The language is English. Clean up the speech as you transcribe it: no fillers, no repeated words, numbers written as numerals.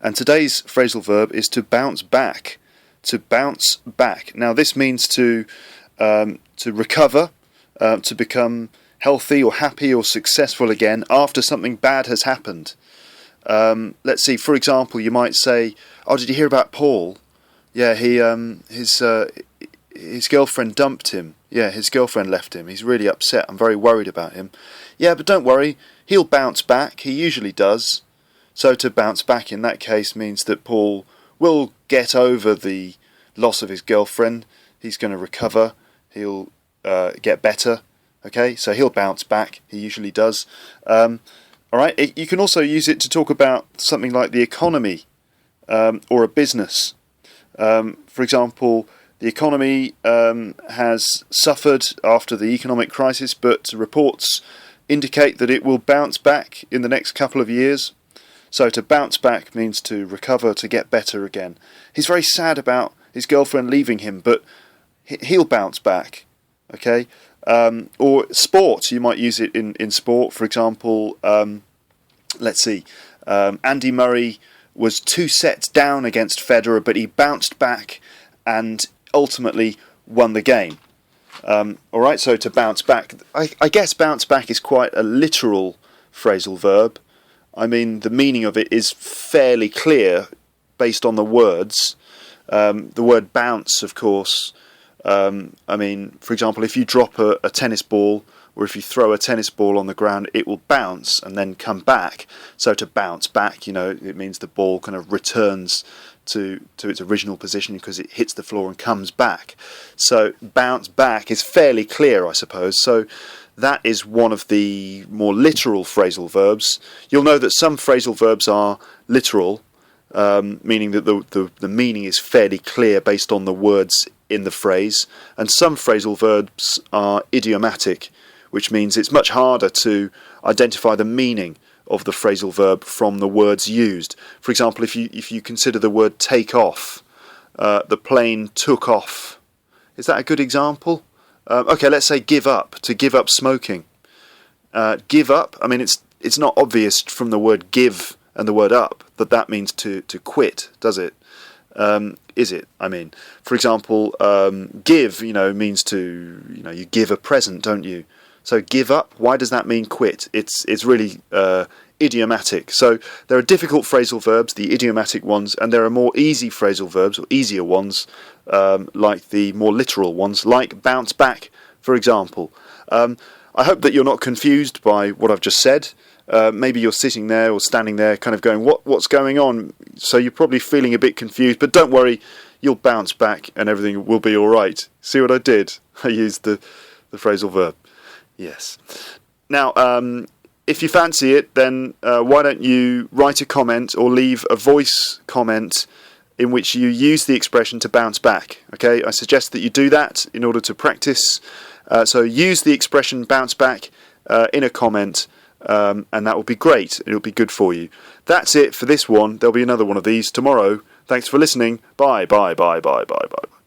And today's phrasal verb is to bounce back. To bounce back. Now this means to recover, to become healthy or happy or successful again after something bad has happened. Let's see, for example, you might say, "Oh, did you hear about Paul? Yeah, his girlfriend dumped him. Yeah, his girlfriend left him. He's really upset. I'm very worried about him." Yeah, but don't worry, he'll bounce back. He usually does. So to bounce back in that case means that Paul will get over the loss of his girlfriend. He's going to recover. He'll get better. Okay, so he'll bounce back. He usually does. All right. You can also use it to talk about something like the economy or a business. For example, the economy has suffered after the economic crisis, but reports indicate that it will bounce back in the next couple of years. So to bounce back means to recover, to get better again. He's very sad about his girlfriend leaving him, but he'll bounce back. Okay? Or sport, you might use it in sport. For example, let's see, Andy Murray was 2 sets down against Federer, but he bounced back and ultimately won the game. Alright, so to bounce back, I guess bounce back is quite a literal phrasal verb. I mean, the meaning of it is fairly clear based on the words. The word bounce, of course, I mean, for example, if you drop a tennis ball, or if you throw a tennis ball on the ground, it will bounce and then come back. So to bounce back, it means the ball kind of returns to its original position because it hits the floor and comes back. So bounce back is fairly clear, I suppose. So that is one of the more literal phrasal verbs. You'll know that some phrasal verbs are literal, meaning that the meaning is fairly clear based on the words in the phrase, and some phrasal verbs are idiomatic, which means it's much harder to identify the meaning of the phrasal verb from the words used. For example, if you consider the word take off, the plane took off. Is that a good example? Okay, let's say give up, to give up smoking. Give up, I mean, it's not obvious from the word give and the word up that means to quit, does it? Is it? I mean, for example, give, means to, you give a present, don't you? So give up, why does that mean quit? It's really idiomatic. So there are difficult phrasal verbs, the idiomatic ones, and there are more easy phrasal verbs, or easier ones, like the more literal ones, like bounce back, for example. I hope that you're not confused by what I've just said. Maybe you're sitting there or standing there kind of going, what's going on? So you're probably feeling a bit confused, but don't worry, you'll bounce back and everything will be all right. See what I did? I used the phrasal verb. Yes. Now, if you fancy it, then why don't you write a comment or leave a voice comment in which you use the expression to bounce back. Okay, I suggest that you do that in order to practice. So use the expression bounce back in a comment, and that will be great. It'll be good for you. That's it for this one. There'll be another one of these tomorrow. Thanks for listening. Bye, bye, bye, bye, bye, bye.